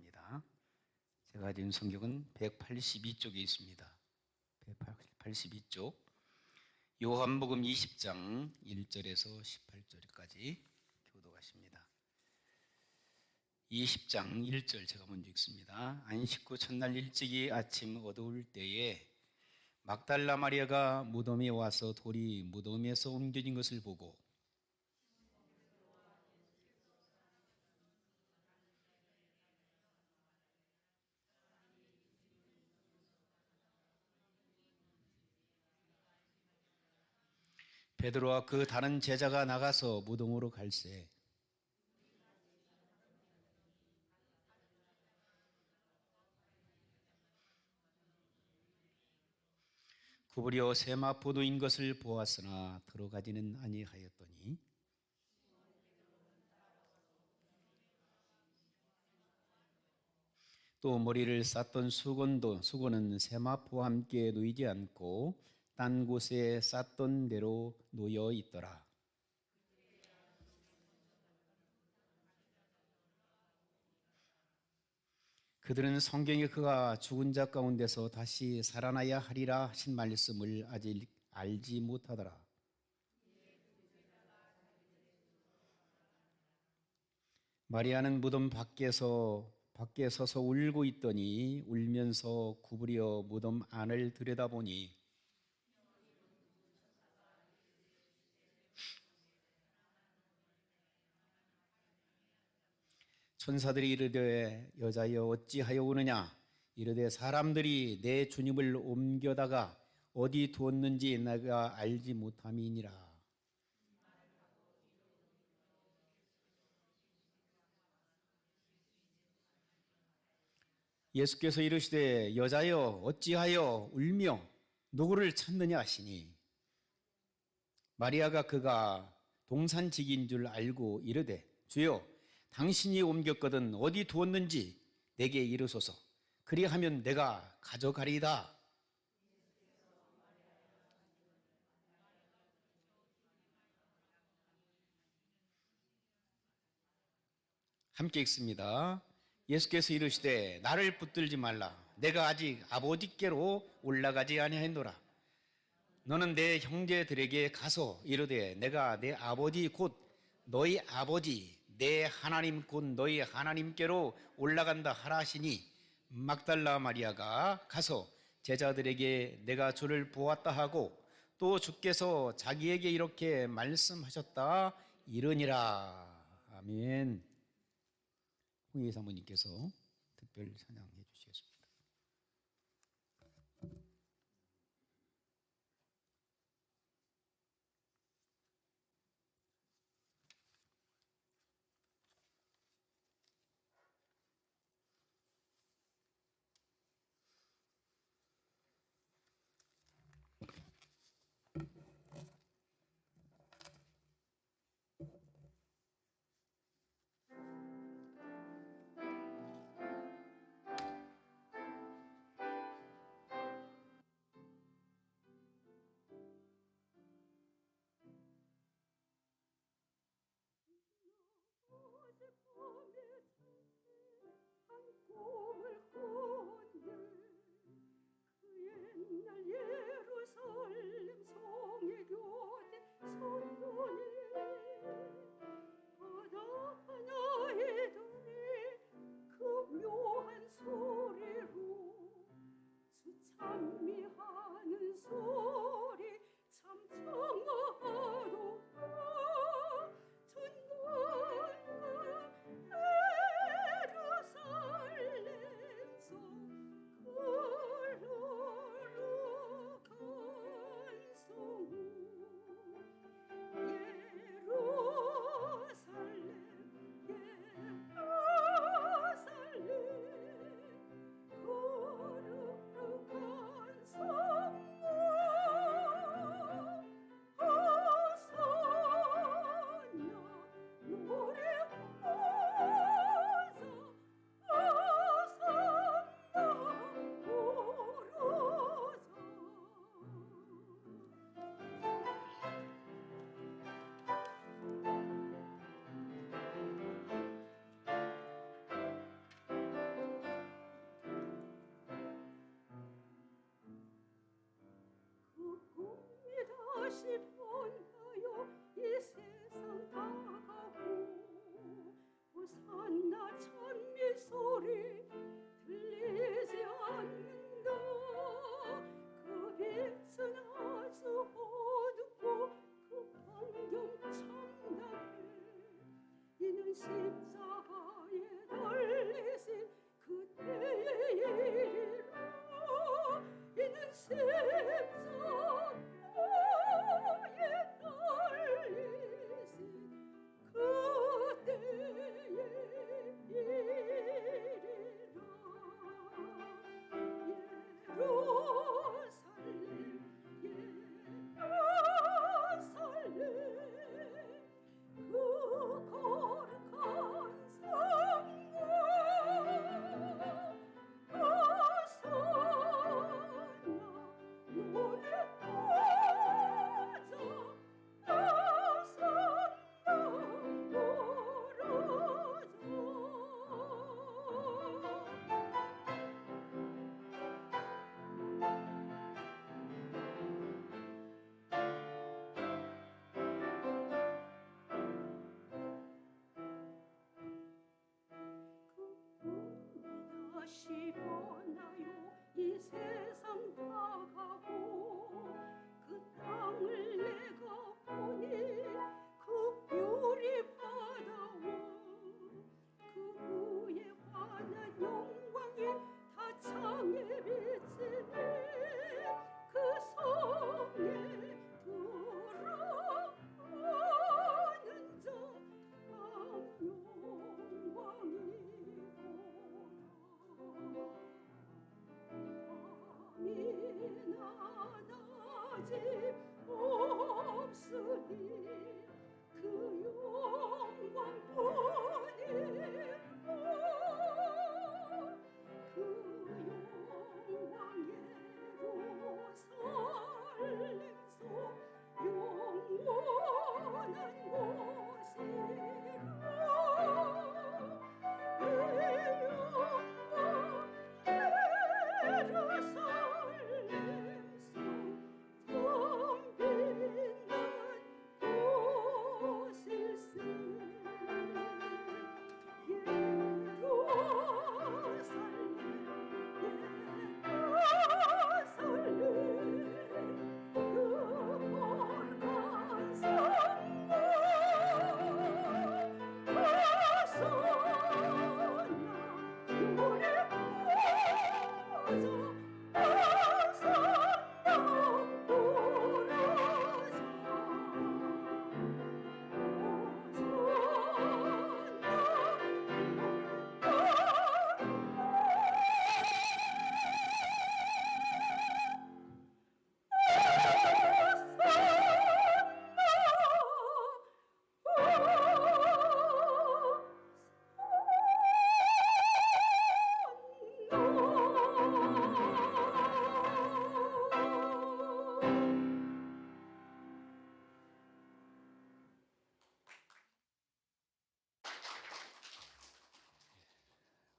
합니다. 제가 가진 성경은 182쪽에 있습니다. 182쪽 요한복음 20장 1절에서 18절까지 교도하십니다. 20장 1절 제가 먼저 읽습니다. 안식 후 첫날 일찍이 아침 어두울 때에 막달라 마리아가 무덤에 와서 돌이 무덤에서 옮겨진 것을 보고 베드로와 그 다른 제자가 나가서 무덤으로 갈새 구부려 세마포도인 것을 보았으나 들어가지는 아니하였더니 또 머리를 쌌던 수건은 세마포와 함께 놓이지 않고 딴 곳에 쌌던 대로 놓여 있더라. 그들은 성경에 그가 죽은 자 가운데서 다시 살아나야 하리라 하신 말씀을 아직 알지 못하더라. 마리아는 무덤 밖에 서서 울고 있더니 울면서 구부려 무덤 안을 들여다보니 천사들이 이르되 여자여 어찌하여 우느냐 이르되 사람들이 내 주님을 옮겨다가 어디 두었는지 내가 알지 못함이니라. 예수께서 이르시되 여자여 어찌하여 울며 누구를 찾느냐 하시니 마리아가 그가 동산직인 줄 알고 이르되 주여 당신이 옮겼거든 어디 두었는지 내게 이르소서 그리하면 내가 가져가리이다. 함께 읽습니다. 예수께서 이르시되 나를 붙들지 말라 내가 아직 아버지께로 올라가지 아니하였노라. 너는 내 형제들에게 가서 이르되 내가 내 아버지 곧 너희 아버지 내 하나님 곧 너희 하나님께로 올라간다 하라 하시니 막달라 마리아가 가서 제자들에게 내가 주를 보았다 하고 또 주께서 자기에게 이렇게 말씀하셨다 이르니라. 아멘. 홍희 사모님께서 특별 찬양해 주시겠습니다. 다시 떠나요. 이 세상 다 가고 그 땅을 내가 보니 그 뷰리 바다와 그 위에 환한 영광이 다 창에 비치네. 그 성에 들어가는 자 영광이구나. 나지 없으니 그 영광뿐이고 그 영광 예루살렘소 영원한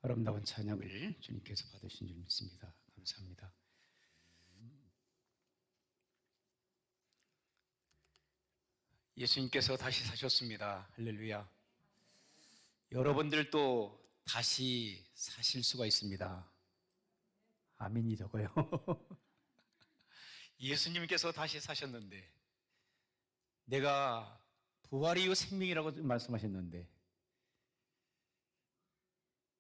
아름다운 찬양을 주님께서 받으신 줄 믿습니다. 감사합니다. 예수님께서 다시 사셨습니다. 할렐루야. 여러분들도 다시 사실 수가 있습니다. 아멘이 적어요. 예수님께서 다시 사셨는데, 내가 부활이요 생명이라고 말씀하셨는데,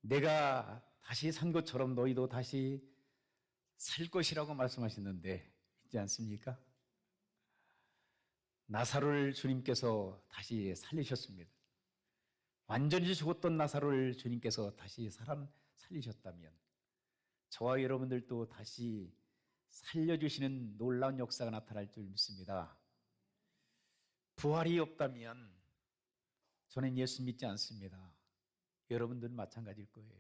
내가 다시 산 것처럼 너희도 다시 살 것이라고 말씀하셨는데 있지 않습니까? 나사로를 주님께서 다시 살리셨습니다. 완전히 죽었던 나사로를 주님께서 다시 살리셨다면 저와 여러분들도 다시 살려주시는 놀라운 역사가 나타날 줄 믿습니다. 부활이 없다면 저는 예수 믿지 않습니다. 여러분들은 마찬가지일 거예요.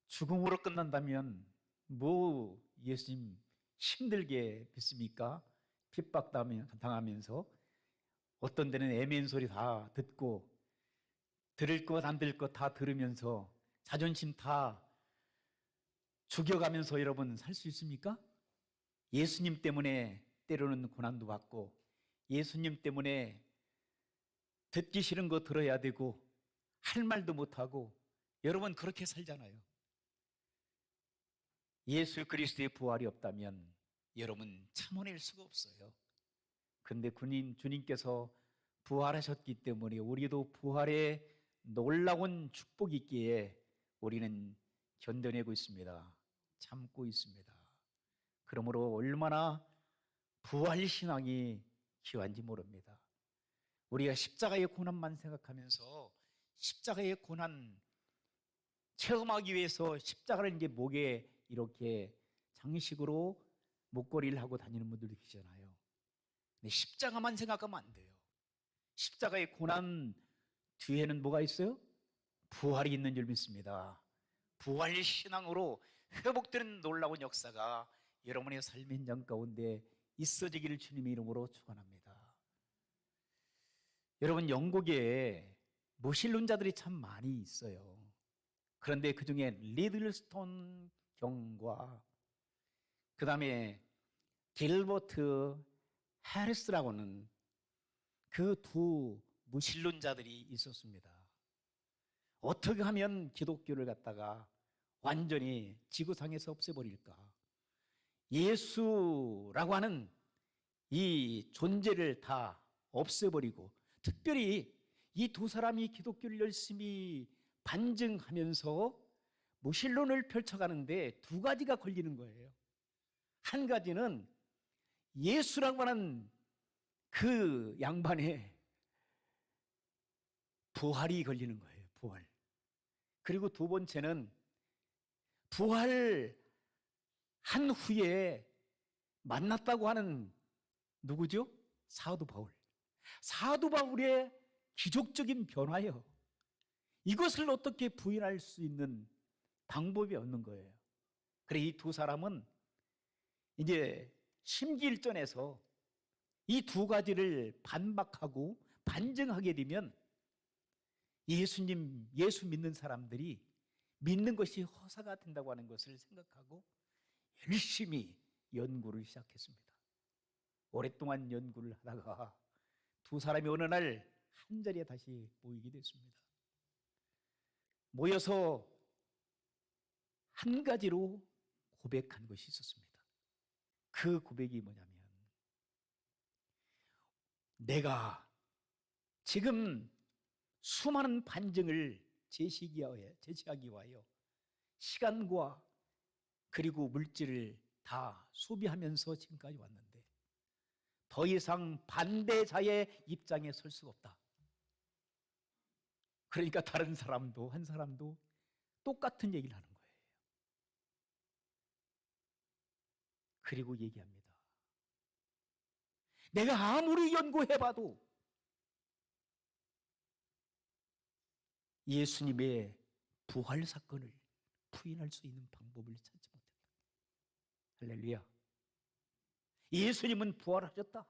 죽음으로 끝난다면 뭐 예수님 힘들게 믿습니까? 핍박당하면서 어떤 데는 애매한 소리 다 듣고 들을 것 안 들을 것 다 들으면서 자존심 다 죽여가면서 여러분 살 수 있습니까? 예수님 때문에 때로는 고난도 받고 예수님 때문에 듣기 싫은 거 들어야 되고 할 말도 못하고 여러분 그렇게 살잖아요. 예수 그리스도의 부활이 없다면 여러분 참아낼 수가 없어요. 그런데 주님께서 부활하셨기 때문에 우리도 부활의 놀라운 축복이 있기에 우리는 견뎌내고 있습니다. 참고 있습니다. 그러므로 얼마나 부활신앙이 귀한지 모릅니다. 우리가 십자가의 고난만 생각하면서 십자가의 고난 체험하기 위해서 십자가를 이제 목에 이렇게 장식으로 목걸이를 하고 다니는 분들도 계시잖아요. 근데 십자가만 생각하면 안 돼요. 십자가의 고난 뒤에는 뭐가 있어요? 부활이 있는 줄 믿습니다. 부활 신앙으로 회복되는 놀라운 역사가 여러분의 삶의 현장 가운데 있어지기를 주님의 이름으로 축원합니다. 여러분 영국에 무신론자들이 참 많이 있어요. 그런데 그 중에 리들스톤 경과 그 다음에 길버트 해리스라고는 그 두 무신론자들이 있었습니다. 어떻게 하면 기독교를 갖다가 완전히 지구상에서 없애버릴까? 예수라고 하는 이 존재를 다 없애버리고, 특별히 이 두 사람이 기독교를 열심히 반증하면서 무신론을 펼쳐가는데 두 가지가 걸리는 거예요. 한 가지는 예수라고 하는 그 양반의 부활이 걸리는 거예요. 부활. 그리고 두 번째는 부활한 후에 만났다고 하는 누구죠? 사도 바울. 사도 바울의 기적적인 변화요. 이것을 어떻게 부인할 수 있는 방법이 없는 거예요. 그래, 이 두 사람은 이제 심기일전에서 이 두 가지를 반박하고 반증하게 되면 예수 믿는 사람들이 믿는 것이 허사가 된다고 하는 것을 생각하고 열심히 연구를 시작했습니다. 오랫동안 연구를 하다가 두 사람이 어느 날 한 자리에 다시 모이게 됐습니다. 모여서 한 가지로 고백한 것이 있었습니다. 그 고백이 뭐냐면, 내가 지금 수많은 반증을 제시하기 위하여 시간과 그리고 물질을 다 소비하면서 지금까지 왔는데 더 이상 반대자의 입장에 설 수가 없다. 그러니까 다른 사람도, 한 사람도 똑같은 얘기를 하는 거예요. 그리고 얘기합니다. 내가 아무리 연구해봐도 예수님의 부활 사건을 부인할 수 있는 방법을 찾지 못했다. 할렐루야. 예수님은 부활하셨다.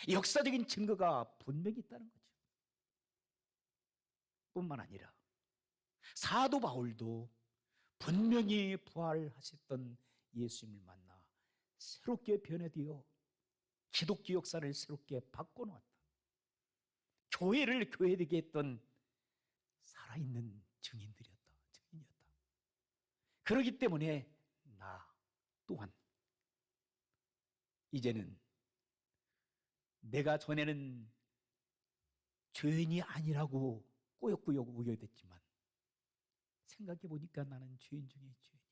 역사적인 증거가 분명히 있다는 거죠. 뿐만 아니라 사도 바울도 분명히 부활하셨던 예수님을 만나 새롭게 변화되어 기독교 역사를 새롭게 바꿔놓았다. 교회를 교회되게 했던 살아있는 증인이었다. 그렇기 때문에 나 또한 이제는 내가 전에는 죄인이 아니라고 꾸역꾸역 우겨댔지만 생각해 보니까 나는 죄인 중에 죄인이야.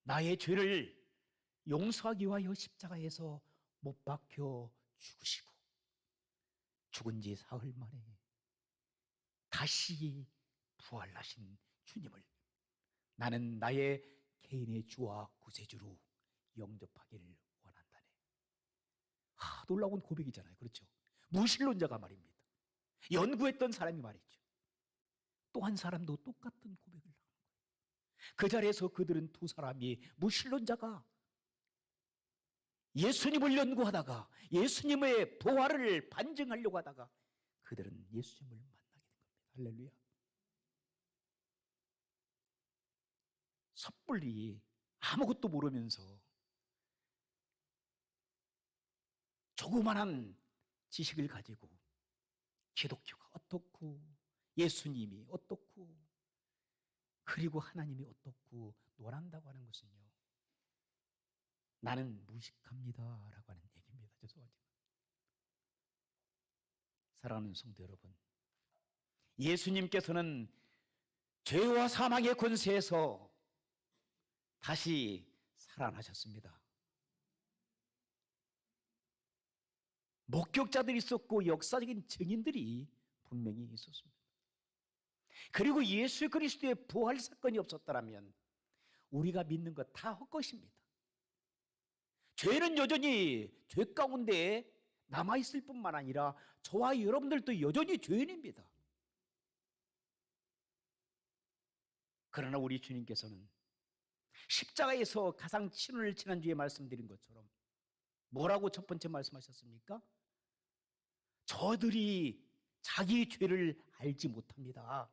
나의 죄를 용서하기 위하여 십자가에서 못 박혀 죽으시고 죽은 지 사흘 만에 다시 부활하신 주님을 나는 나의 개인의 주와 구세주로 영접하기를 원한다네. 놀라운 고백이잖아요. 그렇죠? 무신론자가 말입니다. 연구했던 사람이 말이죠. 또 한 사람도 똑같은 고백을 하는 거예요. 그 자리에서 그들은 두 사람이 무신론자가 예수님을 연구하다가 예수님의 부활을 반증하려고 하다가 그들은 예수님을 만나게 된 겁니다. 할렐루야. 섣불리 아무것도 모르면서 조그만한 지식을 가지고 기독교가 어떻고 예수님이 어떻고 그리고 하나님이 어떻고 논한다고 하는 것은요, 나는 무식합니다 라고 하는 얘기입니다. 죄송하지만 사랑하는 성도 여러분, 예수님께서는 죄와 사망의 권세에서 다시 살아나셨습니다. 목격자들이 있었고 역사적인 증인들이 분명히 있었습니다. 그리고 예수 그리스도의 부활 사건이 없었더라면 우리가 믿는 것 다 헛것입니다. 죄는 여전히 죄 가운데 남아있을 뿐만 아니라 저와 여러분들도 여전히 죄인입니다. 그러나 우리 주님께서는 십자가에서 가장 친언을 지난주에 말씀드린 것처럼 뭐라고 첫 번째 말씀하셨습니까? 저들이 자기 죄를 알지 못합니다.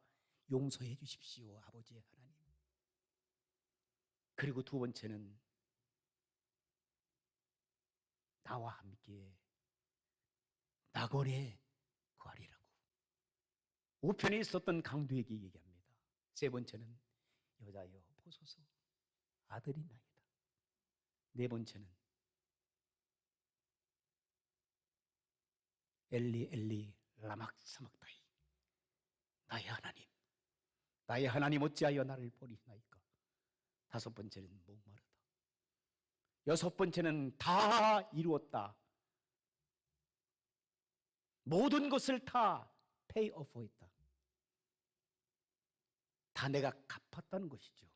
용서해 주십시오, 아버지 하나님. 그리고 두 번째는 나와 함께 낙원에 거하리라고 우편에 있었던 강도에게 얘기합니다. 세 번째는 여자여 보소서 아들이 나이다. 네 번째는 엘리 엘리 라막 사막다이 나의 하나님 어찌하여 나를 버리시나이까. 다섯 번째는 목마르다. 여섯 번째는 다 이루었다. 모든 것을 다 pay off 했다. 다 내가 갚았다는 것이죠.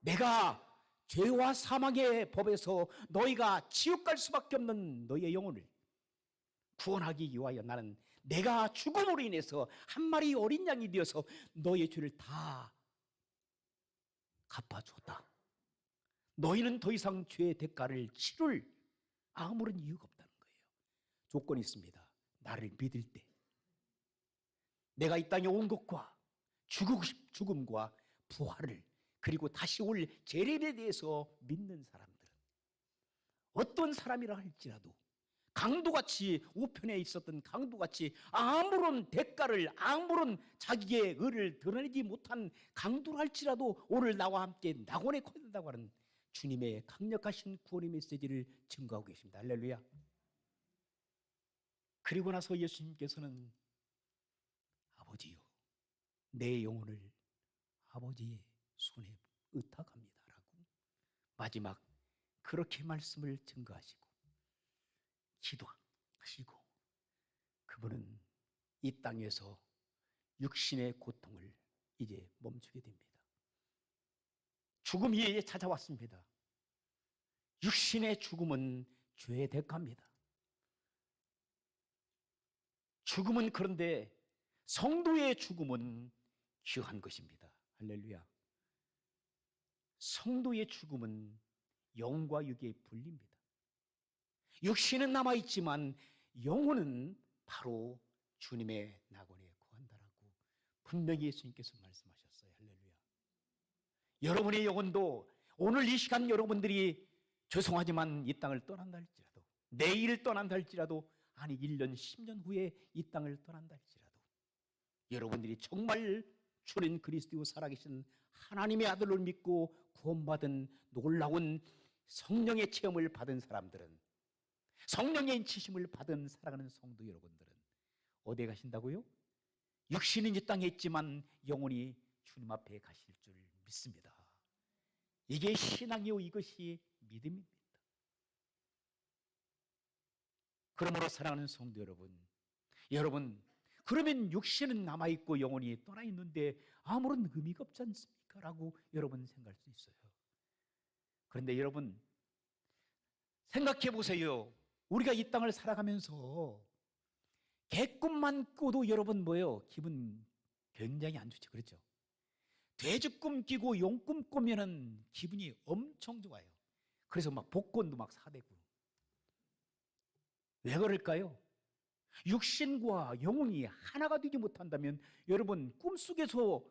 내가 죄와 사망의 법에서 너희가 지옥 갈 수밖에 없는 너희의 영혼을 구원하기 위하여 나는 내가 죽음으로 인해서 한 마리 어린 양이 되어서 너희의 죄를 다 갚아줬다. 너희는 더 이상 죄의 대가를 치를 아무런 이유가 없다는 거예요. 조건이 있습니다. 나를 믿을 때, 내가 이 땅에 온 것과 죽음과 부활을 그리고 다시 올 재림에 대해서 믿는 사람들은 어떤 사람이라 할지라도 강도같이 우편에 있었던 강도같이 아무런 대가를 아무런 자기의 의를 드러내지 못한 강도라 할지라도 오늘 나와 함께 낙원에 거둔다고 하는 주님의 강력하신 구원의 메시지를 증거하고 계십니다. 할렐루야. 그리고 나서 예수님께서는 아버지요 내 영혼을 아버지의 손에 의탁합니다라고 마지막 그렇게 말씀을 증거하시고 기도하시고 그분은 이 땅에서 육신의 고통을 이제 멈추게 됩니다. 죽음이 이제 찾아왔습니다. 육신의 죽음은 죄의 대가입니다. 죽음은 그런데 성도의 죽음은 귀한 것입니다. 할렐루야. 성도의 죽음은 영과 육의 분리입니다. 육신은 남아있지만 영혼은 바로 주님의 낙원에 거한다라고 분명히 예수님께서 말씀하셨어요. 할렐루야. 여러분의 영혼도 오늘 이 시간 여러분들이 죄송하지만 이 땅을 떠난다 할지라도 내일 떠난다 할지라도 아니 1년 10년 후에 이 땅을 떠난다 할지라도 여러분들이 정말 주는 그리스도 살아계신 하나님의 아들을 믿고 구원받은 놀라운 성령의 체험을 받은 사람들은 성령의 인치심을 받은 사랑하는 성도 여러분들은 어디에 가신다고요? 육신은 이 땅에 있지만 영혼이 주님 앞에 가실 줄 믿습니다. 이게 신앙이요 이것이 믿음입니다. 그러므로 사랑하는 성도 여러분 그러면 육신은 남아있고 영혼이 떠나있는데 아무런 의미가 없지 않습니까? 라고 여러분 생각할 수 있어요. 그런데 여러분 생각해 보세요. 우리가 이 땅을 살아가면서 개꿈만 꿔도 여러분 뭐예요? 기분 굉장히 안 좋죠. 그렇죠? 돼지꿈 끼고 용꿈 꾸면은 기분이 엄청 좋아요. 그래서 막 복권도 막 사대고. 왜 그럴까요? 육신과 영혼이 하나가 되지 못한다면 여러분 꿈속에서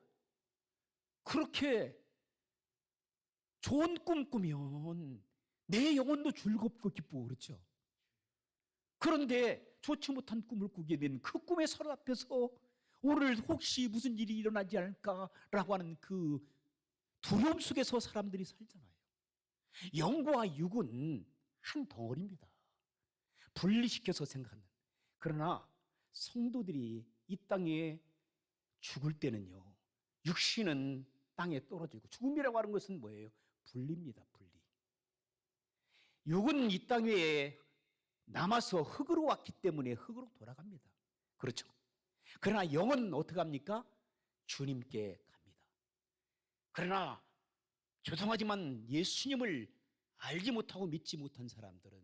그렇게 좋은 꿈 꾸면 내 영혼도 즐겁고 기쁘고 그렇죠? 그런데 좋지 못한 꿈을 꾸게 된 그 꿈의 서로 앞에서 오늘 혹시 무슨 일이 일어나지 않을까라고 하는 그 두려움 속에서 사람들이 살잖아요. 영과 육은 한 덩어리입니다. 분리시켜서 생각하는. 그러나 성도들이 이 땅에 죽을 때는요, 육신은 땅에 떨어지고 죽음이라고 하는 것은 뭐예요? 분리입니다. 분리. 육은 이 땅 위에 남아서 흙으로 왔기 때문에 흙으로 돌아갑니다. 그렇죠? 그러나 영은 어떻게 합니까? 주님께 갑니다. 그러나 죄송하지만 예수님을 알지 못하고 믿지 못한 사람들은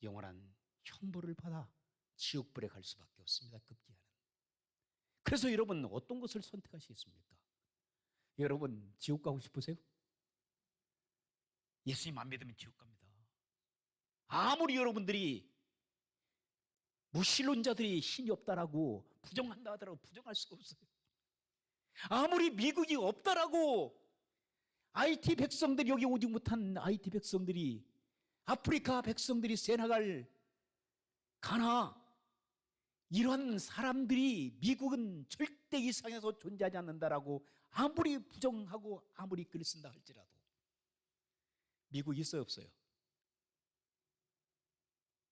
영원한 형벌을 받아 지옥불에 갈 수밖에 없습니다. 급기야는. 그래서 여러분 어떤 것을 선택하시겠습니까? 여러분 지옥 가고 싶으세요? 예수님 안 믿으면 지옥 갑니다. 아무리 여러분들이 무신론자들이 신이 없다라고 부정한다 하더라도 부정할 수가 없어요. 아무리 미국이 없다라고 IT 백성들이 여기 오지 못한 IT 백성들이 아프리카 백성들이 세네갈 가나 이런 사람들이 미국은 미국은 절대 이상에서 존재하지 않는다라고 아무리 부정하고 아무리 글을 쓴다 할지라도 미국 있어요, 없어요?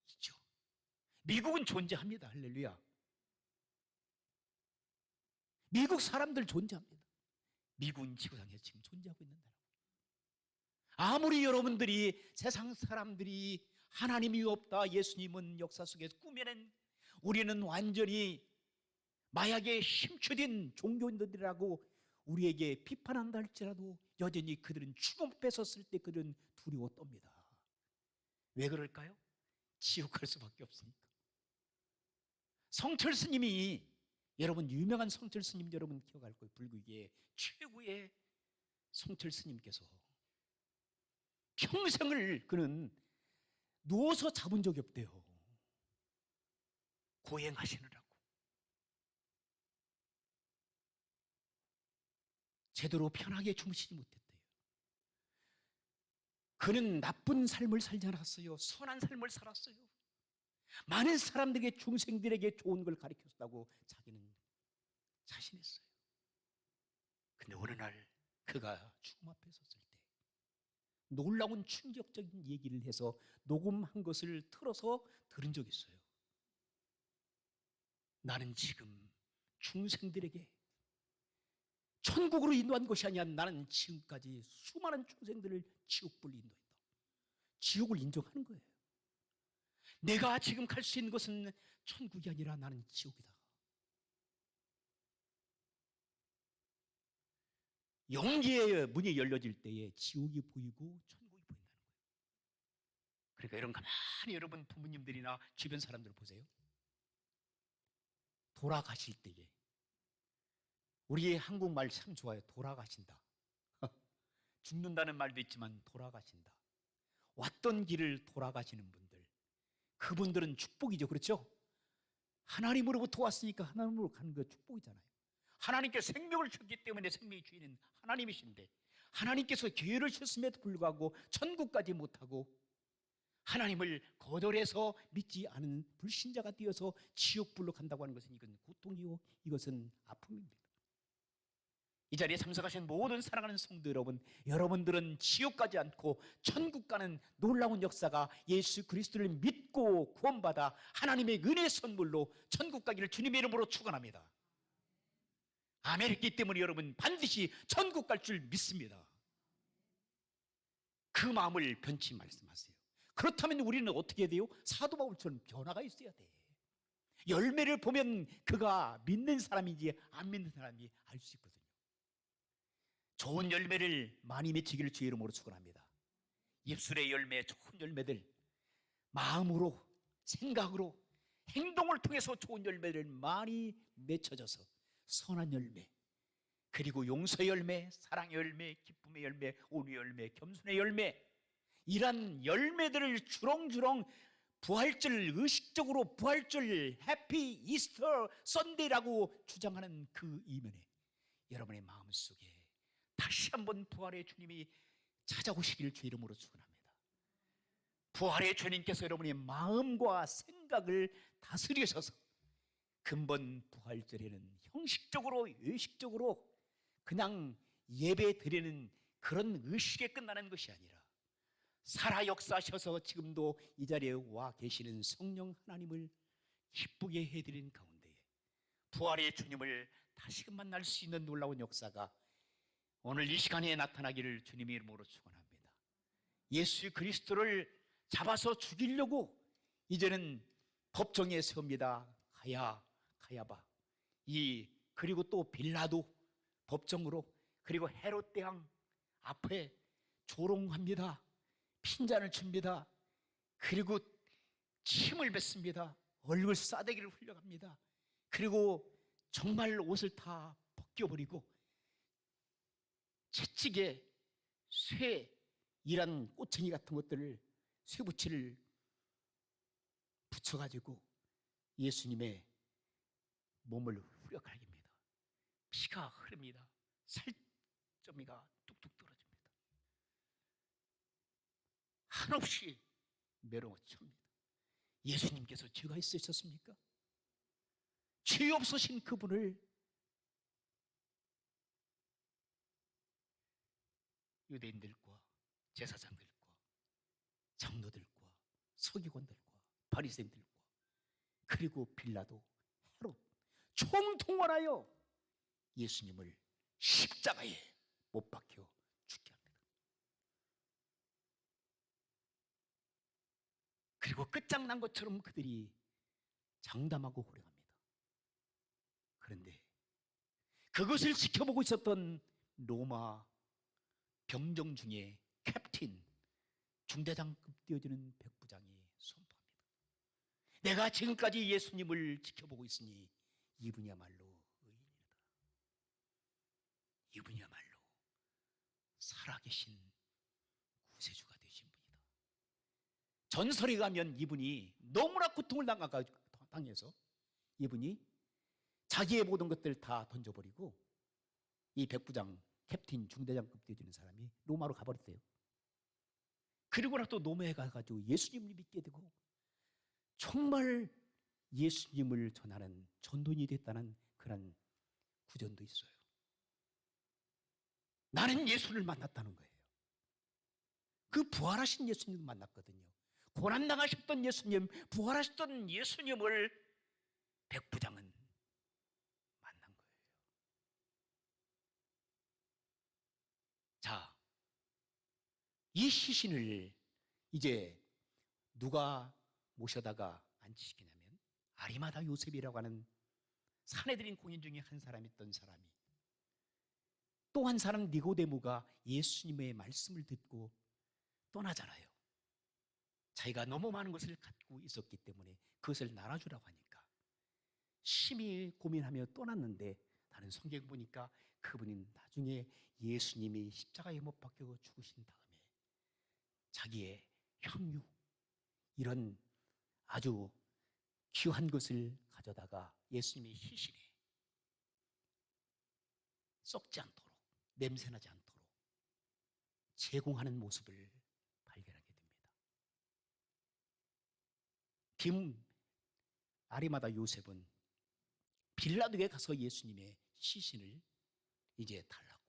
있죠. 미국은 존재합니다. 할렐루야. 미국 사람들 존재합니다. 미국은 지구상에 지금 존재하고 있는 나라. 아무리 여러분들이 세상 사람들이 하나님이 없다, 예수님은 역사 속에서 꾸며낸, 우리는 완전히 마약에 심취된 종교인들이라고 우리에게 비판한다 할지라도 여전히 그들은 죽음 뺏었을 때 그들은 두려워 떱니다. 왜 그럴까요? 지옥 갈 수밖에 없으니까. 성철 스님이, 여러분 유명한 성철 스님 여러분 기억할 거예요. 불교계의 최고의 성철 스님께서 평생을 그는 누워서 잡은 적이 없대요. 고행하시느라고. 제대로 편하게 주무시지 못했대요. 그는 나쁜 삶을 살지 않았어요. 선한 삶을 살았어요. 많은 사람들에게, 중생들에게 좋은 걸 가르쳤다고 자기는 자신했어요. 근데 어느 날 그가 죽음 앞에 섰을 때 놀라운 충격적인 얘기를 해서 녹음한 것을 틀어서 들은 적이 있어요. 나는 지금 중생들에게 천국으로 인도한 것이 아니야. 나는 지금까지 수많은 중생들을 지옥불로 인도했다. 지옥을 인정하는 거예요. 내가 지금 갈 수 있는 것은 천국이 아니라 나는 지옥이다. 영계의 문이 열려질 때에 지옥이 보이고 천국이 보인다는 거예요. 그러니까 이런 가만히 여러분 부모님들이나 주변 사람들 보세요. 돌아가실 때에, 우리의 한국말 참 좋아요. 돌아가신다. 죽는다는 말도 있지만 돌아가신다. 왔던 길을 돌아가시는 분들, 그분들은 축복이죠. 그렇죠? 하나님으로부터 왔으니까 하나님으로 가는 거 축복이잖아요. 하나님께 생명을 주셨기 때문에 생명의 주인은 하나님이신데, 하나님께서 기회를 주셨음에도 불구하고 천국까지 못하고 하나님을 거절해서 믿지 않은 불신자가 되어서 지옥불로 간다고 하는 것은 이건 고통이요, 이것은 아픔입니다. 이 자리에 참석하신 모든 사랑하는 성도 여러분, 여러분들은 지옥 가지 않고 천국 가는 놀라운 역사가 예수 그리스도를 믿고 구원받아 하나님의 은혜의 선물로 천국 가기를 주님의 이름으로 축원합니다. 아멘이기 때문에 여러분 반드시 천국 갈 줄 믿습니다. 그 마음을 변치 말씀하세요. 그렇다면 우리는 어떻게 해야 돼요? 사도 바울처럼 변화가 있어야 돼. 열매를 보면 그가 믿는 사람인지 안 믿는 사람인지 알 수 있거든요. 좋은 열매를 많이 맺히기를 주의 이름으로 축원합니다. 입술의 열매, 좋은 열매들, 마음으로, 생각으로, 행동을 통해서 좋은 열매를 많이 맺혀져서 선한 열매, 그리고 용서의 열매, 사랑의 열매, 기쁨의 열매, 온유의 열매, 겸손의 열매, 이런 열매들을 주렁주렁 부활절, 의식적으로 부활절, 해피 이스터 선데이라고 주장하는 그 이면에 여러분의 마음속에 다시 한번 부활의 주님이 찾아오시기를 주의 이름으로 축원합니다. 부활의 주님께서 여러분의 마음과 생각을 다스리셔서 근본 부활절에는 형식적으로, 의식적으로 그냥 예배 드리는 그런 의식에 끝나는 것이 아니라 살아 역사하셔서 지금도 이 자리에 와 계시는 성령 하나님을 기쁘게 해드리는 가운데에 부활의 주님을 다시금 만날 수 있는 놀라운 역사가 오늘 이 시간에 나타나기를 주님의 이름으로 축원합니다. 예수 그리스도를 잡아서 죽이려고 이제는 법정에 세웁니다. 가야바. 그리고 또 빌라도 법정으로, 그리고 헤롯 대왕 앞에 조롱합니다. 핀잔을 줍니다. 그리고 침을 뱉습니다. 얼굴 싸대기를 흘려갑니다. 그리고 정말 옷을 다 벗겨버리고 채찍에 쇠이란 꼬챙이 같은 것들을, 쇠붙이를 붙여가지고 예수님의 몸을 후려갈깁니다. 피가 흐릅니다. 살점이가 뚝뚝 떨어집니다. 한없이 매로워집니다. 예수님께서 죄가 있으셨습니까? 죄 없으신 그분을 유대인들과 제사장들과 장로들과 서기관들과 바리새인들과 그리고 빌라도, 헤롯 총동원하여 예수님을 십자가에 못 박혀 죽게 합니다. 그리고 끝장난 것처럼 그들이 장담하고 호령합니다. 그런데 그것을 지켜보고 있었던 로마 병정 중에 캡틴, 중대장급 되어지는 백부장이 선포합니다. 내가 지금까지 예수님을 지켜보고 있으니 이분이야말로 의인이다. 이분이야말로 살아계신 구세주가 되신 분이다. 전설에 가면 이분이 너무나 고통을 당해서 이분이 자기의 모든 것들을 다 던져버리고 이 백부장, 캡틴, 중대장급 되어지는 사람이 로마로 가버렸어요. 그리고 나서 로마에 가가지고 예수님을 믿게 되고 정말 예수님을 전하는 전도인이 됐다는 그런 구전도 있어요. 나는 예수를 만났다는 거예요. 그 부활하신 예수님을 만났거든요. 고난당하셨던 예수님, 부활하셨던 예수님을 백부장은 만난 거예요. 자, 이 시신을 이제 누가 모셔다가 앉히시냐면 아리마다 요셉이라고 하는 사내들인 공인 중에 한 사람 있던 사람이, 또 한 사람 니고데모가 예수님의 말씀을 듣고 떠나잖아요. 자기가 너무 많은 것을 갖고 있었기 때문에 그것을 나눠주라고 하니까 심히 고민하며 떠났는데, 다른 성경 보니까 그분이 나중에 예수님이 십자가에 못 박혀 죽으신 다음에 자기의 향유, 이런 아주 귀한 것을 가져다가 예수님의 시신에 썩지 않도록, 냄새나지 않도록 제공하는 모습을 발견하게 됩니다. 아리마다 요셉은 빌라도에 가서 예수님의 시신을 이제 달라고,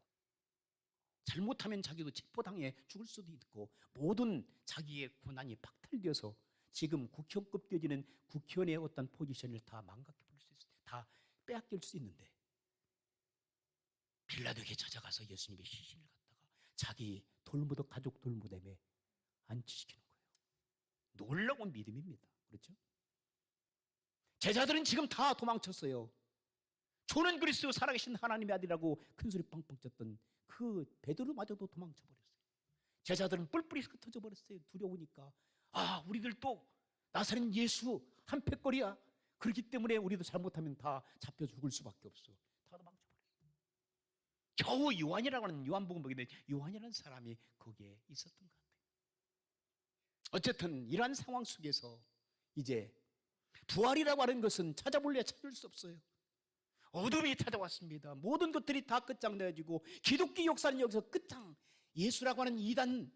잘못하면 자기도 체포당해 죽을 수도 있고 모든 자기의 고난이 박탈되어서 지금 국회의원급 되어지는 국회의원의 어떤 포지션을 다 망각해버릴 수 있어요. 다 빼앗길 수 있는데 빌라도에게 찾아가서 예수님의 시신을 갖다가 자기 돌무덤, 가족 돌무덤에 안치시키는 거예요. 놀라운 믿음입니다. 그렇죠? 제자들은 지금 다 도망쳤어요. 주는 그리스도 살아계신 하나님의 아들이라고 큰소리 뻥뻥 쳤던 그 베드로마저도 도망쳐버렸어요. 제자들은 뿔뿔이 흩어져 버렸어요. 두려우니까. 우리들도 나사렛 예수 한 패거리야. 그렇기 때문에 우리도 잘못하면 다 잡혀 죽을 수밖에 없어. 다 도망쳐버렸어요. 겨우 요한이라고 하는, 요한복음 보게 되면 요한이라는 사람이 거기에 있었던 것 같아요. 어쨌든 이러한 상황 속에서 이제 부활이라고 하는 것은 찾아볼래 찾을 수 없어요. 어둠이 찾아왔습니다. 모든 것들이 다 끝장내어지고 기독교 역사는 여기서 끝장, 예수라고 하는 이단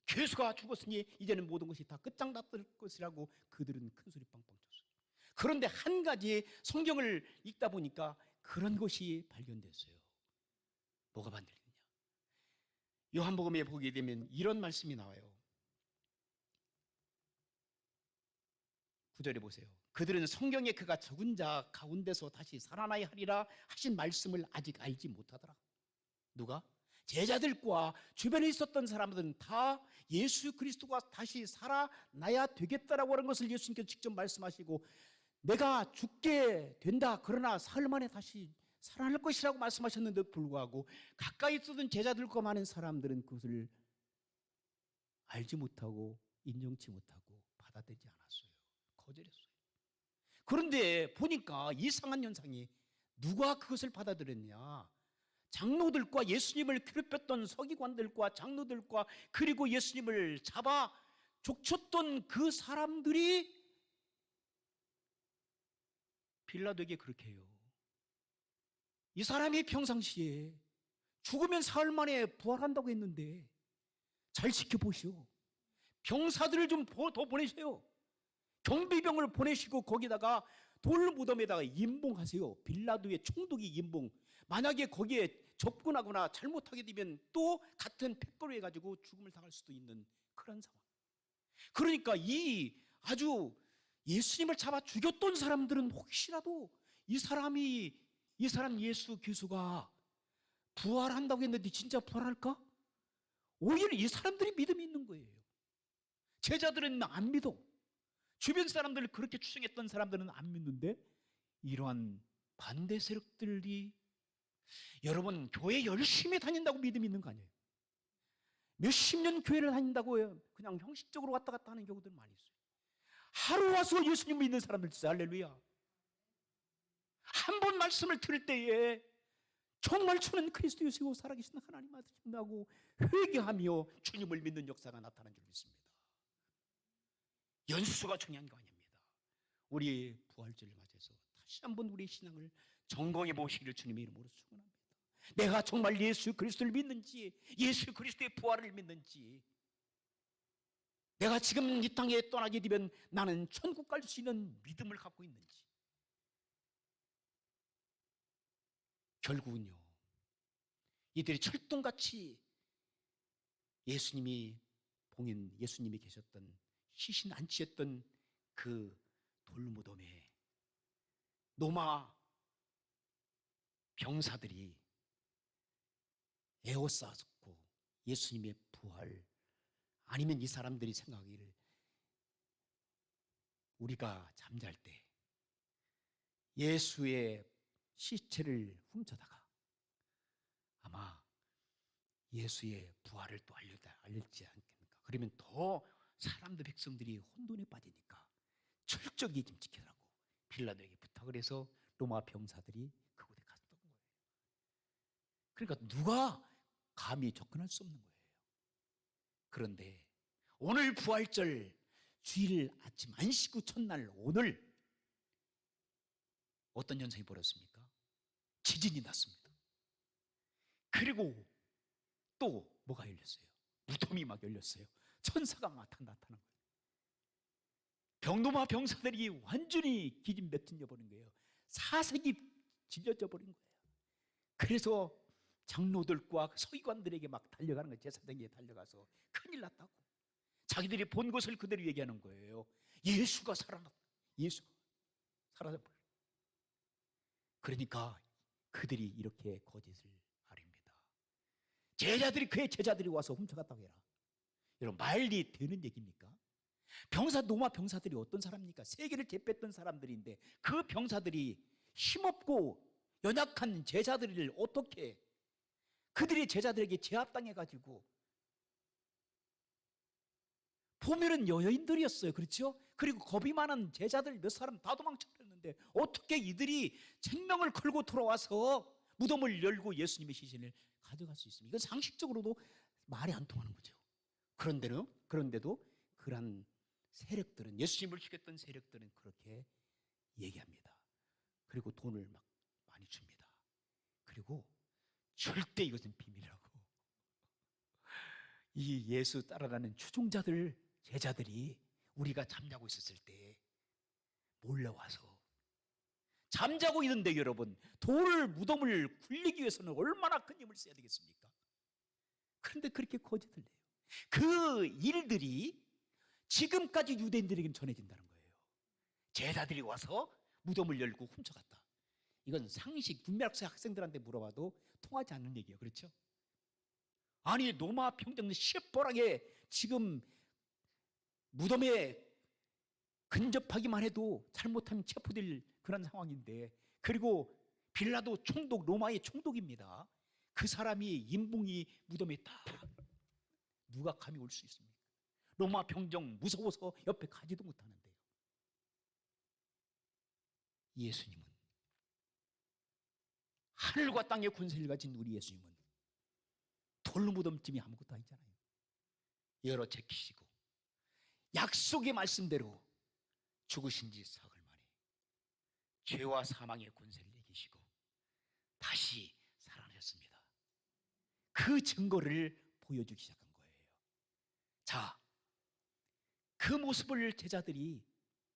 괴수가 죽었으니 이제는 모든 것이 다 끝장났을 것이라고 그들은 큰소리 빵빵 쳤어요. 그런데 한 가지 성경을 읽다 보니까 그런 것이 발견됐어요. 뭐가 발견됐냐? 요한복음에 보게 되면 이런 말씀이 나와요. 9절에 보세요. 그들은 성경에 그가 죽은 자 가운데서 다시 살아나야 하리라 하신 말씀을 아직 알지 못하더라. 누가? 제자들과 주변에 있었던 사람들은 다 예수 그리스도가 다시 살아나야 되겠다라고 하는 것을 예수님께서 직접 말씀하시고, 내가 죽게 된다, 그러나 사흘 만에 다시 살아날 것이라고 말씀하셨는데도 불구하고 가까이 있었던 제자들과 많은 사람들은 그것을 알지 못하고 인정치 못하고 받아들이지 않았어요. 거절했어요. 그런데 보니까 이상한 현상이, 누가 그것을 받아들였냐? 장로들과 예수님을 괴롭혔던 서기관들과 장로들과 그리고 예수님을 잡아 족쳤던 그 사람들이 빌라도에게 그렇게 해요. 이 사람이 평상시에 죽으면 사흘 만에 부활한다고 했는데 잘 지켜보시오. 병사들을 좀 더 보내세요. 경비병을 보내시고 거기다가 돌 무덤에다가 임봉하세요. 빌라도의 총독이 임봉. 만약에 거기에 접근하거나 잘못하게 되면 또 같은 패거리 해가지고 죽음을 당할 수도 있는 그런 상황. 그러니까 이 아주 예수님을 잡아 죽였던 사람들은 혹시라도 이 사람 예수 교수가 부활한다고 했는데 진짜 부활할까? 오히려 이 사람들이 믿음이 있는 거예요. 제자들은 안 믿어. 주변 사람들 그렇게 추정했던 사람들은 안 믿는데 이러한 반대 세력들이 여러분 교회 열심히 다닌다고 믿음이 있는 거 아니에요? 몇십 년 교회를 다닌다고 그냥 형식적으로 왔다 갔다 하는 경우들 많이 있어요. 하루 와서 예수님 믿는 사람들 있어요. 할렐루야. 한 번 말씀을 들을 때에 정말 주는 그리스도 예수고 살아계신 하나님 아들이라고 회개하며 주님을 믿는 역사가 나타난 줄 믿습니다. 연수가 중요한 거 아닙니다. 우리의 부활절을 맞아서 다시 한번 우리의 신앙을 점검해 보시기를 주님의 이름으로 축원합니다. 내가 정말 예수 그리스도를 믿는지, 예수 그리스도의 부활을 믿는지, 내가 지금 이 땅에 떠나게 되면 나는 천국 갈 수 있는 믿음을 갖고 있는지. 결국은요, 이들이 철동같이 예수님이 계셨던 시신 안치했던 그 돌무덤에 로마 병사들이 에워싸고 예수님의 부활, 아니면 이 사람들이 생각하기를 우리가 잠잘 때 예수의 시체를 훔쳐다가 아마 예수의 부활을 또 알릴지 않겠습니까? 그러면 더 사람들 백성들이 혼돈에 빠지니까 철저히 좀 지켜라고 빌라도에게 부탁을 해서 로마 병사들이 그곳에 갔던 거예요. 그러니까 누가 감히 접근할 수 없는 거예요. 그런데 오늘 부활절 주일 아침 안식 첫날 오늘 어떤 현상이 벌어졌습니까? 지진이 났습니다. 그리고 또 뭐가 열렸어요? 무덤이 막 열렸어요. 천사가 막 나타난 거예요. 병로마 병사들이 완전히 기진맥진져 버린 거예요. 사색이 질려져 버린 거예요. 그래서 장로들과 서기관들에게 막 달려가는 거예요. 제사장에게 달려가서 큰일 났다고. 자기들이 본 것을 그대로 얘기하는 거예요. 예수가 살아났다. 예수가 사라져버려. 그러니까 그들이 이렇게 거짓을 아립니다. 제자들이 그의 제자들이 와서 훔쳐갔다고 해라. 여러분 말이 되는 얘기입니까? 로마 병사들이 어떤 사람입니까? 세계를 제패했던 사람들인데 그 병사들이 힘없고 연약한 제자들을 어떻게 그들이 제자들에게 제압당해가지고 보면은 여인들이었어요. 그렇죠? 그리고 겁이 많은 제자들 몇 사람 다 도망쳐버렸는데 어떻게 이들이 생명을 걸고 돌아와서 무덤을 열고 예수님의 시신을 가져갈 수 있습니까? 이건 상식적으로도 말이 안 통하는 거죠. 그런데도 그러한 세력들은, 예수님을 죽였던 세력들은 그렇게 얘기합니다. 그리고 돈을 막 많이 줍니다. 그리고 절대 이것은 비밀이라고. 이 예수 따라가는 추종자들, 제자들이 우리가 잠자고 있었을 때 몰려와서 잠자고 있는데 여러분 무덤을 굴리기 위해서는 얼마나 큰 힘을 써야 되겠습니까? 그런데 그렇게 거짓을 해요. 그 일들이 지금까지 유대인들에게는 전해진다는 거예요. 제자들이 와서 무덤을 열고 훔쳐갔다. 이건 상식, 국민학생 학생들한테 물어봐도 통하지 않는 얘기예요. 그렇죠? 아니 로마 평정 시뻘하게 지금 무덤에 근접하기만 해도 잘못하면 체포될 그런 상황인데, 그리고 빌라도 총독, 로마의 총독입니다. 그 사람이 임봉이 무덤에 딱 누가 감히 올 수 있습니까? 로마 병정 무서워서 옆에 가지도 못하는데요. 예수님은, 하늘과 땅의 권세를 가진 우리 예수님은 돌무덤쯤이 아무것도 아니잖아요. 열어 제키시고 약속의 말씀대로 죽으신 지 사흘 만에 죄와 사망의 권세를 이기시고 다시 살아나셨습니다. 그 증거를 보여주기 시작한 거예요. 자, 그 모습을 제자들이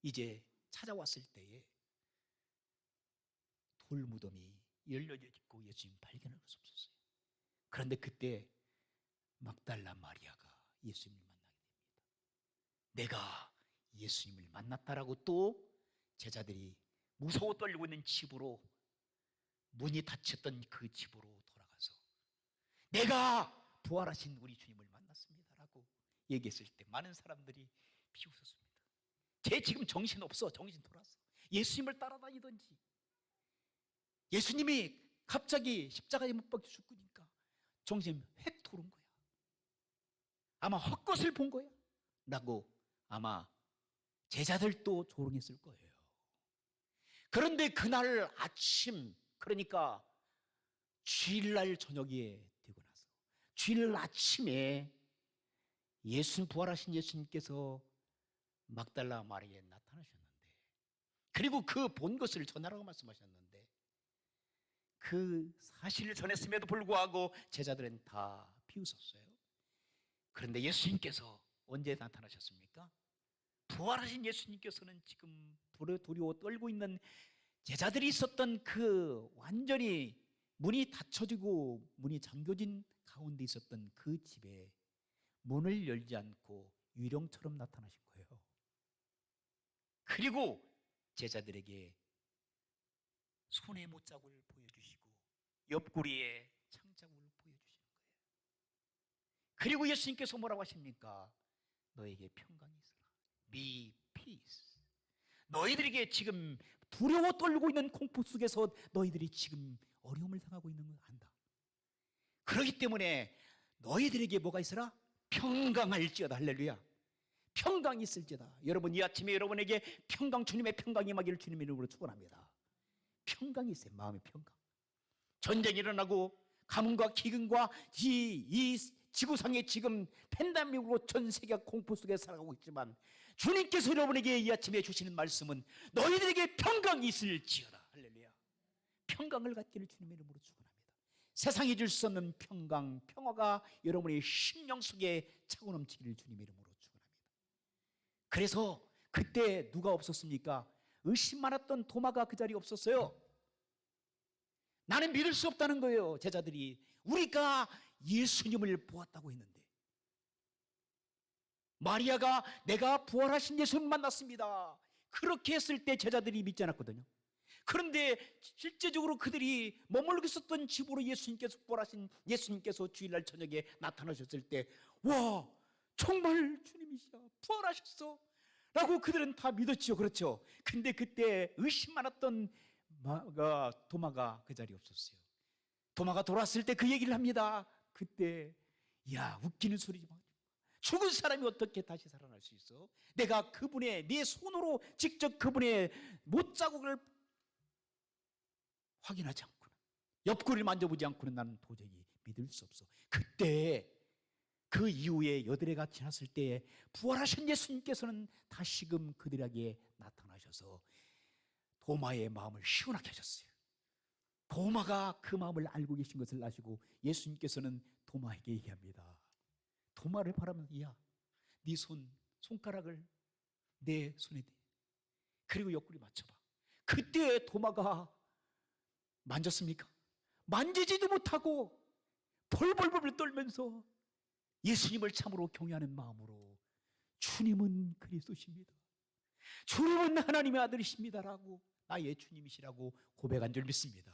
이제 찾아왔을 때에 돌무덤이 열려져 있고 예수님 발견할 수 없었어요. 그런데 그때 막달라 마리아가 예수님을 만나게 됩니다. 내가 예수님을 만났다라고 또 제자들이 무서워 떨리고 있는 집으로, 문이 닫혔던 그 집으로 돌아가서 내가 부활하신 우리 주님을 만났습니다라고 얘기했을 때 많은 사람들이 비웃었습니다. 쟤 지금 정신없어, 정신 돌았어. 예수님을 따라다니던지, 예수님이 갑자기 십자가에 못 박혀 죽으니까 정신 획 돌은 거야. 아마 헛것을 본 거야 라고 아마 제자들도 조롱했을 거예요. 그런데 그날 아침, 그러니까 주일날 저녁에 되고 나서 주일 아침에 부활하신 예수님께서 막달라 마리아에 나타나셨는데, 그리고 그 본 것을 전하라고 말씀하셨는데, 그 사실을 전했음에도 불구하고 제자들은 다 비웃었어요. 그런데 예수님께서 언제 나타나셨습니까? 부활하신 예수님께서는 지금 불에 두려워 떨고 있는 제자들이 있었던 그 완전히 문이 닫혀지고 문이 잠겨진 가운데 있었던 그 집에 문을 열지 않고 유령처럼 나타나신 거예요. 그리고 제자들에게 손의 못자국을 보여주시고 옆구리에 창자국을 보여주시는 거예요. 그리고 예수님께서 뭐라고 하십니까? 너에게 평강이 있으라. Be peace. 너희들에게 지금 두려워 떨고 있는 공포 속에서 너희들이 지금 어려움을 당하고 있는 걸 안다. 그렇기 때문에 너희들에게 뭐가 있으라? 평강할지어다. 할렐루야. 평강이 있을지어다. 여러분, 이 아침에 여러분에게 평강, 주님의 평강이 임하기를 주님의 이름으로 축원합니다. 평강이 있어요. 마음의 평강. 전쟁이 일어나고 가뭄과 기근과 이 지구상에 지금 팬데믹으로 전 세계가 공포 속에 살아가고 있지만, 주님께서 여러분에게 이 아침에 주시는 말씀은 너희들에게 평강이 있을지어다. 할렐루야. 평강을 갖기를 주님의 이름으로 축원합니다. 세상이 줄 수 없는 평강, 평화가 여러분의 심령 속에 차고 넘치기를 주님의 이름으로 축원합니다. 그래서 그때 누가 없었습니까? 의심 많았던 도마가 그 자리에 없었어요. 나는 믿을 수 없다는 거예요. 제자들이 우리가 예수님을 보았다고 했는데, 마리아가 내가 부활하신 예수님을 만났습니다, 그렇게 했을 때 제자들이 믿지 않았거든요. 그런데 실제적으로 그들이 머물고 있었던 집으로 예수님께서 부활하신 예수님께서 주일날 저녁에 나타나셨을 때, 와, 정말 주님이시야, 부활하셨어 라고 그들은 다 믿었지요. 그렇죠? 근데 그때 의심 많았던 도마가 그 자리에 없었어요. 도마가 돌아왔을 때 그 얘기를 합니다. 그때, 야, 웃기는 소리지 마. 죽은 사람이 어떻게 다시 살아날 수 있어? 내가 내 손으로 직접 그분의 못자국을 확인하지 않고는, 옆구리를 만져보지 않고는 나는 도저히 믿을 수 없어. 그때 그 이후에 여드레가 지났을 때 부활하신 예수님께서는 다시금 그들에게 나타나셔서 도마의 마음을 시원하게 하셨어요. 도마가 그 마음을 알고 계신 것을 아시고 예수님께서는 도마에게 얘기합니다. 도마를 바라면서, 야, 네 손가락을 내 손에 대. 그리고 옆구리 맞춰봐. 그때 도마가 만졌습니까? 만지지도 못하고 벌벌벌 떨면서 예수님을 참으로 경외하는 마음으로 주님은 그리스도십니다, 주님은 하나님의 아들이십니다라고, 나의 주님이시라고 고백한 줄 믿습니다.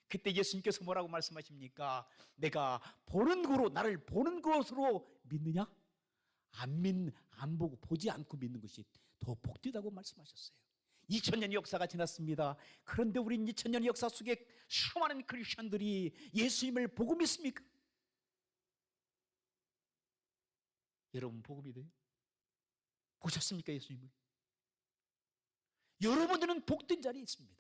그때 예수님께서 뭐라고 말씀하십니까? 내가 보는 거로, 나를 보는 것으로 믿느냐? 안 보고, 보지 않고 믿는 것이 더 복되다고 말씀하셨어요. 2000년의 역사가 지났습니다. 그런데 우린 2000년의 역사 속에 수많은 크리스천들이 예수님을 보고 믿습니까? 여러분 보고 믿어요? 보셨습니까, 예수님을? 여러분들은 복된 자리에 있습니다.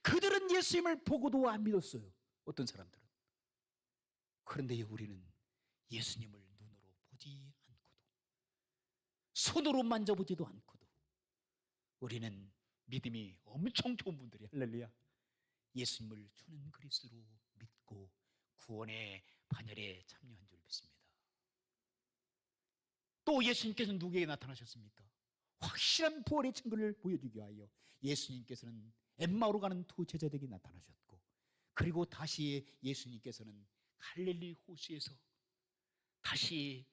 그들은 예수님을 보고도 안 믿었어요. 어떤 사람들은. 그런데 우리는 예수님을 눈으로 보지 않고도, 손으로 만져보지도 않고도, 우리는 믿음이 엄청 좋은 분들이, 할렐루야, 예수님을 주는 그리스도로 믿고 구원의 반열에 참여한 줄 믿습니다. 또 예수님께서는 누구에게 나타나셨습니까? 확실한 부활의 증거를 보여주기 위하여 예수님께서는 엠마오로 가는 두 제자들에게 나타나셨고, 그리고 다시 예수님께서는 갈릴리 호수에서 다시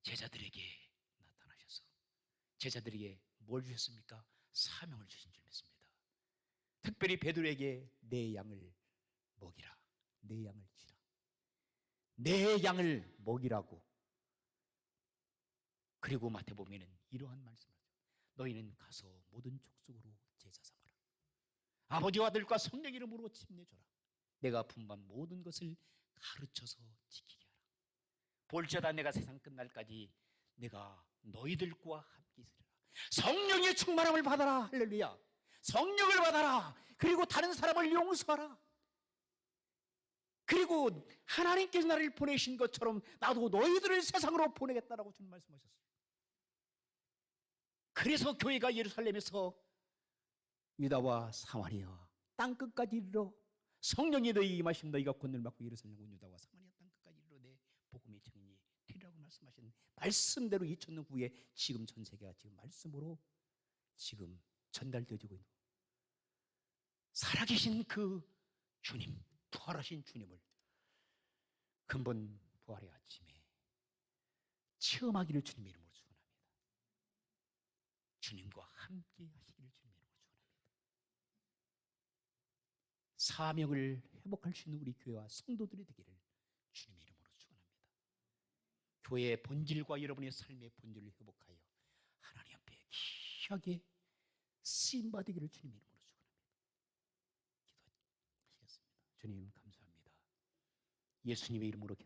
제자들에게 나타나셔서 제자들에게 뭘 주셨습니까? 사명을 주신 줄 믿습니다. 특별히 베드로에게 내 양을 먹이라, 내 양을 치라, 내 양을 먹이라고. 그리고 마태복음에는 이러한 말씀을 하죠. 너희는 가서 모든 족속으로 제자 삼아라. 아버지와 아들과 성령 이름으로 침례줘라. 내가 분반 모든 것을 가르쳐서 지키게 하라. 볼지어다 내가 세상 끝날까지 내가 너희들과 함께 있으리라. 성령의 충만함을 받아라. 할렐루야. 성령을 받아라. 그리고 다른 사람을 용서하라. 그리고 하나님께서 나를 보내신 것처럼 나도 너희들을 세상으로 보내겠다라고 주님 말씀하셨어요. 그래서 교회가 예루살렘에서 유다와 사마리아 땅끝까지 이르러 성령이 너희 임하심 너희가 권능을 받고 예루살렘 온 유다와 사마리아 땅끝까지 이르러 내 복음의 증인이 되리라고 말씀하신 말씀대로 2000년 후에 지금 전 세계가 지금 말씀으로 지금 전달되어지고 있는 살아계신 그 주님, 부활하신 주님을 근본 부활의 아침에 체험하기를 주님의 이름으로 축원합니다. 주님과 함께 하시기를 주님의 이름으로 축원합니다. 사명을 회복할 수 있는 우리 교회와 성도들이 되기를 주님의 이름으로 축원합니다. 교회의 본질과 여러분의 삶의 본질을 회복하여 하나님 앞에 귀하게 쓰임 받으기를 주님의 이름으로 축원합니다. 기도하시겠습니다. 주님 감사합니다. 예수님의 이름으로 기도.